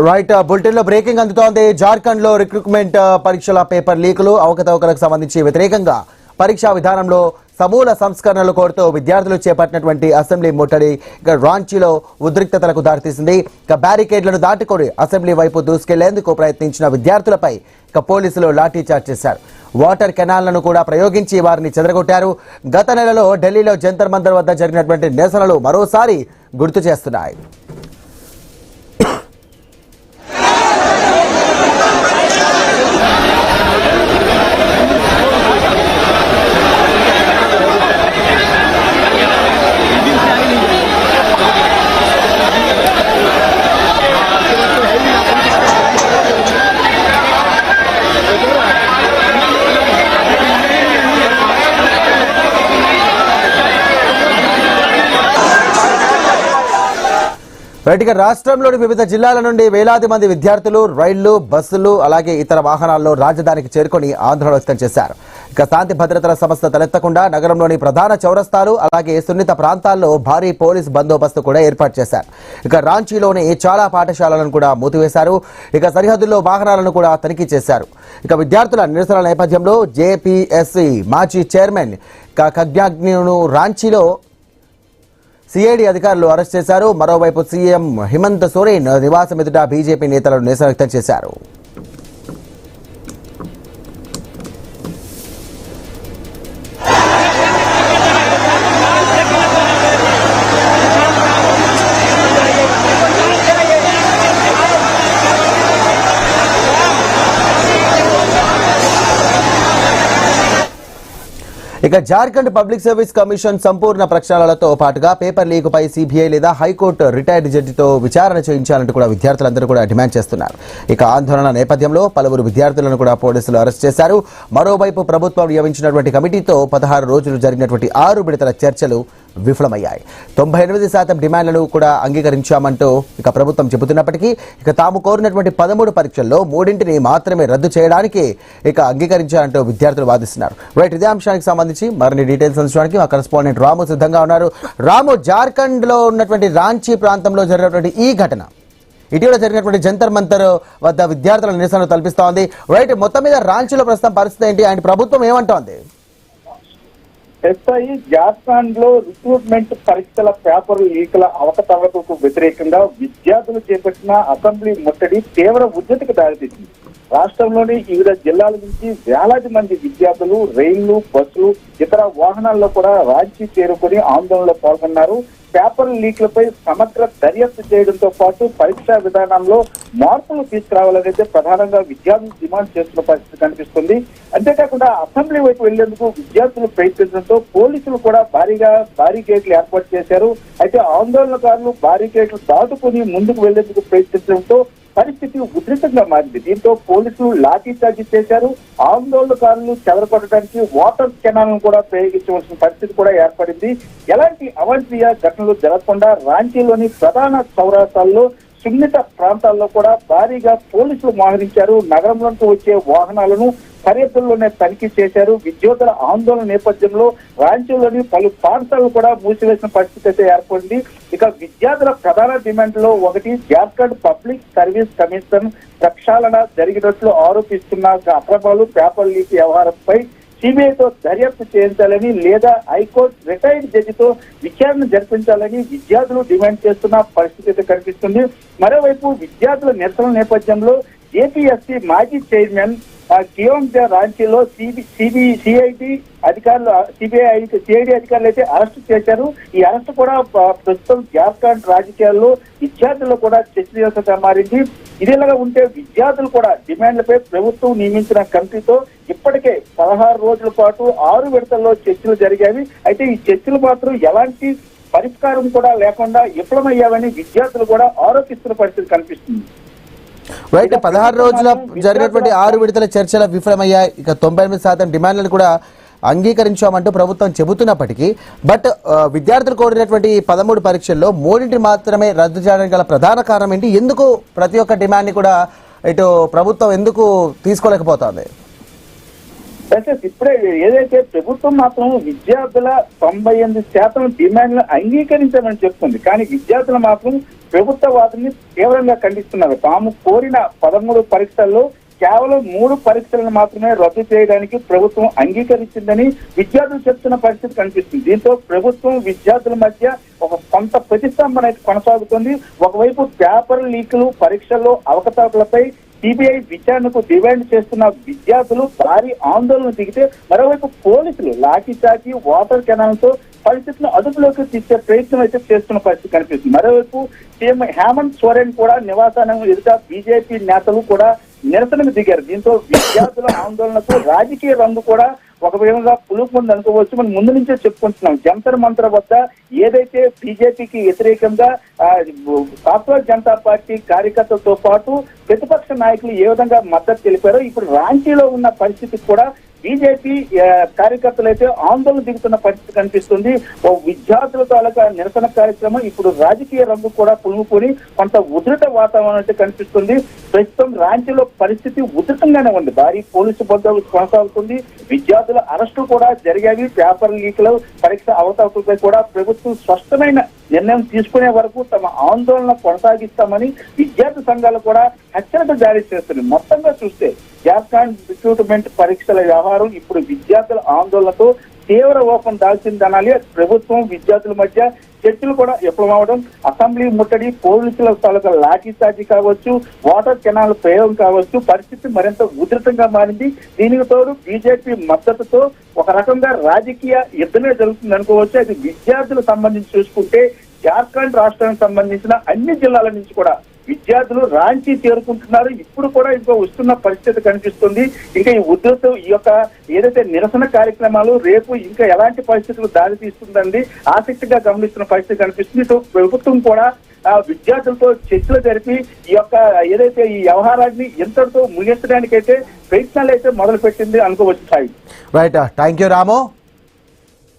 Right bulletin లో breaking అందుతోంది. జార్ఖండ్ లో రిక్రూట్మెంట్ పరీక్షల పేపర్ లీకులు అవకతవకలకు సంబంధించి వ్యతిరేకంగా పరీక్షా విధానంలో సమూల సంస్కరణలు కోరుతూ విద్యార్థులు చేపట్టినటువంటి అసెంబ్లీ ముట్టడి రాంచీలో ఉద్రిక్తతలకు దారితీసింది. బ్యారికేడ్లను దాటుకొని అసెంబ్లీ వైపు దూసుకెళ్లేందుకు ప్రయత్నించిన విద్యార్థులపై పోలీసులు లాఠీచార్జ్ చేశారు. వాటర్ కెనాల్లను కూడా ప్రయోగించి వారిని చెదరగొట్టారు. గత నెలలో ఢిల్లీలో జంతర్ మంతర్ వద్ద జరిగినటువంటి నిరసనలు మరోసారి గుర్తు చేస్తున్నాయి. రైట్గా రాష్ట్రంలోని వివిధ జిల్లాల నుండి వేలాది మంది విద్యార్థులు రైళ్లు, బస్సులు అలాగే ఇతర వాహనాల్లో రాజధానికి చేరుకొని ఆందోళన వ్యక్తం చేశారు. శాంతి భద్రతల సమస్య తలెత్తకుండా నగరంలోని ప్రధాన చౌరస్తాలు అలాగే సున్నిత ప్రాంతాల్లో భారీ పోలీస్ బందోబస్తు కూడా ఏర్పాటు చేశారు. రాంచీలోని చాలా పాఠశాలలను కూడా మూసివేశారు. సరిహద్దుల్లో వాహనాలను కూడా తనిఖీ చేశారు. విద్యార్థుల నిరసనల నేపథ్యంలో జేపీఎస్సీ మాజీ చైర్మన్ ఖగ్యాగ్నిను రాంచీలో సిఐడి అధికారులు అరెస్ట్ చేశారు. మరోవైపు సీఎం హిమంత్ సోరెన్ నివాసం ఎదుట బీజేపీ నేతలు నిరసన వ్యక్తం చేశారు. జార్ఖండ్ పబ్లిక్ సర్వీస్ కమిషన్ సంపూర్ణ ప్రక్షాళనతో పాటుగా పేపర్ లీక్ పై సిబిఐ లేదా హైకోర్టు రిటైర్డ్ జడ్జితో విచారణ చేయించాలంటూ కూడా విద్యార్థులందరూ కూడా డిమాండ్ చేస్తున్నారు. ఆందోళన నేపథ్యంలో పలువురు విద్యార్థులను కూడా పోలీసులు అరెస్ట్ చేశారు. మరోవైపు ప్రభుత్వం నియమించినటువంటి కమిటీతో 16 రోజులు జరిగినటువంటి 6 విడతల చర్చలు విఫలమయ్యాయి. 98% డిమాండ్లను కూడా అంగీకరించామంటూ ప్రభుత్వం చెబుతున్నప్పటికీ తాము కోరినటువంటి 13 పరీక్షల్లో 3ని మాత్రమే రద్దు చేయడానికి అంగీకరించారంటూ విద్యార్థులు వాదిస్తున్నారు. రైట్, ఇదే అంశానికి సంబంధించి మరిన్ని డీటెయిల్స్ అందించడానికి మా కరెస్పాండెంట్ రాము సిద్ధంగా ఉన్నారు. రాము, జార్ఖండ్ లో ఉన్నటువంటి రాంచీ ప్రాంతంలో జరిగినటువంటి ఈ ఘటన ఇటీవల జరిగినటువంటి జంతర్ మంతర్ వద్ద విద్యార్థుల నిరసనలు తలపిస్తోంది. రైట్, మొత్తం మీద రాంచీలో ప్రస్తుతం పరిస్థితి ఏంటి? ఆయన ప్రభుత్వం ఏమంటోంది? జార్ఖండ్ లో రిక్రూట్మెంట్ పరీక్షల పేపర్ లీకుల అవకతవకలకు వ్యతిరేకంగా విద్యార్థులు చేపట్టిన అసెంబ్లీ ముట్టడి తీవ్ర ఉద్యతకు దారితీసింది. రాష్ట్రంలోని వివిధ జిల్లాల నుంచి వేలాది మంది విద్యార్థులు రైళ్లు, బస్సులు, ఇతర వాహనాల్లో కూడా రాంచీ చేరుకుని ఆందోళనలో పాల్గొన్నారు. పేపర్ లీక్లపై సమగ్ర దర్యాప్తు చేయడంతో పాటు పరీక్షా విధానంలో మార్పులు తీసుకురావాలనేది ప్రధానంగా విద్యార్థులు డిమాండ్ చేస్తున్న పరిస్థితి కనిపిస్తుంది. అంతేకాకుండా అసెంబ్లీ వైపు వెళ్లేందుకు విద్యార్థులు ప్రయత్నించడంతో పోలీసులు కూడా బారికేడ్లు ఏర్పాటు చేశారు. అయితే ఆందోళనకారులు బారికేడ్లు దాటుకుని ముందుకు వెళ్లేందుకు ప్రయత్నించడంతో పరిస్థితి ఉధృతంగా మారింది. దీంతో పోలీసులు లాఠీచార్జీ చేశారు. ఆందోళనకారులు చెదరగొట్టడానికి వాటర్ కెనాల్ను కూడా ప్రయోగించవలసిన పరిస్థితి కూడా ఏర్పడింది. ఎలాంటి అవాంఛనీయ ఘటనలు జరగకుండా రాంచీలోని ప్రధాన చౌరస్తాల్లో సున్నిత ప్రాంతాల్లో కూడా భారీగా పోలీసులు మోహరించారు. నగరంలోకి వచ్చే వాహనాలను సరిహద్దుల్లోనే తనిఖీ చేశారు. విద్యార్థుల ఆందోళన నేపథ్యంలో రాంచీలోని పలు పాఠశాలలు కూడా మూసివేసిన పరిస్థితి అయితే ఏర్పడింది. విద్యార్థుల ప్రధాన డిమాండ్లో ఒకటి జార్ఖండ్ పబ్లిక్ సర్వీస్ కమిషన్ ప్రక్షాళన జరిగినట్లు ఆరోపిస్తున్న అక్రమాలు, పేపర్ లీక్ వ్యవహారంపై సిబిఐతో దర్యాప్తు చేయించాలని లేదా హైకోర్టు రిటైర్డ్ జడ్జితో విచారణ జరిపించాలని విద్యార్థులు డిమాండ్ చేస్తున్న పరిస్థితి కనిపిస్తుంది. మరోవైపు విద్యార్థుల నిరసన నేపథ్యంలో జేపీఎస్సీ మాజీ చైర్మన్ కియోంగ్ రాంచీలో సిఐడి అధికారులు అయితే అరెస్టు చేశారు. ఈ అరెస్టు కూడా ప్రస్తుతం జార్ఖండ్ రాజకీయాల్లో విద్యార్థుల్లో కూడా చర్చనీయాంశంగా మారింది. ఇదేలాగా ఉంటే విద్యార్థులు కూడా డిమాండ్లపై ప్రభుత్వం నియమించిన కమిటీతో ఇప్పటికే 16 రోజుల పాటు 6 విడతల్లో చర్చలు జరిగాయి. అయితే ఈ చర్చలు మాత్రం ఎలాంటి పరిష్కారం కూడా లేకుండా విఫలమయ్యావని విద్యార్థులు కూడా ఆరోపిస్తున్న పరిస్థితి కనిపిస్తుంది. రైట్, 16 రోజుల జరిగినటువంటి 6 విడతల చర్చలు విఫలమయ్యాయి. 98% డిమాండ్లను కూడా అంగీకరించామంటూ ప్రభుత్వం చెబుతున్నప్పటికీ బట్ విద్యార్థులు కోరినటువంటి 13 పరీక్షల్లో 3 మాత్రమే రద్దు చేయడానికి గల ప్రధాన కారణం ఏంటి? ఎందుకు ప్రతి ఒక్క డిమాండ్ ని కూడా ఇటు ప్రభుత్వం ఎందుకు తీసుకోలేకపోతుంది? ఇప్పుడే ఏదైతే ప్రభుత్వం మాత్రం విద్యార్థుల 98% డిమాండ్లు అంగీకరించామని చెప్తుంది. కానీ విద్యార్థులు మాత్రం ప్రభుత్వ వాదనని తీవ్రంగా ఖండిస్తున్నారు. తాము కోరిన 13 పరీక్షల్లో కేవలం 3 పరీక్షలను మాత్రమే రద్దు చేయడానికి ప్రభుత్వం అంగీకరించిందని విద్యార్థులు చెప్తున్న పరిస్థితి కనిపిస్తుంది. దీంతో ప్రభుత్వం విద్యార్థుల మధ్య ఒక కొంత ప్రతిష్టంభన కొనసాగుతుంది. ఒకవైపు పేపర్ లీకులు, పరీక్షల్లో అవకతవకలపై సిబిఐ విచారణకు డిమాండ్ చేస్తున్న విద్యార్థులు భారీ ఆందోళన దిగితే, మరోవైపు పోలీసులు లాఠీచార్జి, వాటర్ కెనాల్తో పరిస్థితిని అదుపులోకి తీసే ప్రయత్నం అయితే చేస్తున్న పరిస్థితి కనిపిస్తుంది. మరోవైపు సీఎం హేమంత్ సోరెన్ కూడా నివాసానం ఎదుట బీజేపీ నేతలు కూడా నిరసనకు దిగారు. దీంతో విద్యార్థుల ఆందోళనకు రాజకీయ రంగు కూడా ఒక విధంగా పులుపుంది అనుకోవచ్చు. మనం ముందు నుంచే చెప్పుకుంటున్నాం, జంతర్ మంతర్ వద్ద ఏదైతే బీజేపీకి వ్యతిరేకంగా కాంగ్రెస్ జనతా పార్టీ కార్యకర్తలతో పాటు ప్రతిపక్ష నాయకులు ఏ విధంగా మద్దతు తెలిపారో, ఇప్పుడు రాంచీలో ఉన్న పరిస్థితి కూడా బీజేపీ కార్యకర్తలు అయితే ఆందోళన దిగుతున్న పరిస్థితి కనిపిస్తుంది. ఓ విద్యార్థుల తాలూకా నిరసన కార్యక్రమం ఇప్పుడు రాజకీయ రంగు కూడా పులుముకొని కొంత ఉధృత వాతావరణం అయితే కనిపిస్తుంది. ప్రస్తుతం రాంచీలో పరిస్థితి ఉధృతంగానే ఉంది. భారీ పోలీసు బందోబస్తు కొనసాగుతుంది. విద్యార్థుల అరెస్టులు కూడా జరిగాయి. పేపర్ లీకులు, పరీక్ష అవకతవకలపై కూడా ప్రభుత్వం స్పష్టమైన నిర్ణయం తీసుకునే వరకు తమ ఆందోళన కొనసాగిస్తామని విద్యార్థి సంఘాలు కూడా హెచ్చరిక జారీ చేస్తున్నాయి. మొత్తంగా చూస్తే జార్ఖండ్ రిక్రూట్మెంట్ పరీక్షల వ్యవహారం ఇప్పుడు విద్యార్థుల ఆందోళనతో తీవ్ర రూపం దాల్చిందనాలి. ప్రభుత్వం విద్యార్థుల మధ్య చర్చలు కూడా విఫలమవడం, అసెంబ్లీ ముట్టడి, పోలీసుల తాలూకా లాఠీచార్జీ కావచ్చు, వాటర్ కెనాల్ ప్రయోగం కావచ్చు, పరిస్థితి మరింత ఉధృతంగా మారింది. దీనికి తోడు బీజేపీ మద్దతుతో ఒక రకంగా రాజకీయ యుద్ధమే జరుగుతుంది అనుకోవచ్చు. అది విద్యార్థులకు సంబంధించి చూసుకుంటే జార్ఖండ్ రాష్ట్రానికి సంబంధించిన అన్ని జిల్లాల నుంచి కూడా విద్యార్థులు రాంచీ చేరుకుంటున్నారు. ఇప్పుడు కూడా ఇంకో వస్తున్న పరిస్థితి కనిపిస్తుంది. ఇంకా ఈ ఉధృత ఈ యొక్క ఏదైతే నిరసన కార్యక్రమాలు రేపు ఇంకా ఎలాంటి పరిస్థితులు దారి తీస్తుందండి ఆసక్తిగా గమనిస్తున్న పరిస్థితి కనిపిస్తుంది. సో ప్రభుత్వం కూడా విద్యార్థులతో చర్చలు జరిపి ఈ యొక్క ఏదైతే ఈ వ్యవహారాన్ని ఎంతటితో ముగించడానికైతే ప్రయత్నాలు అయితే మొదలు పెట్టింది అనుకోవచ్చు. Right, thank you Ramu.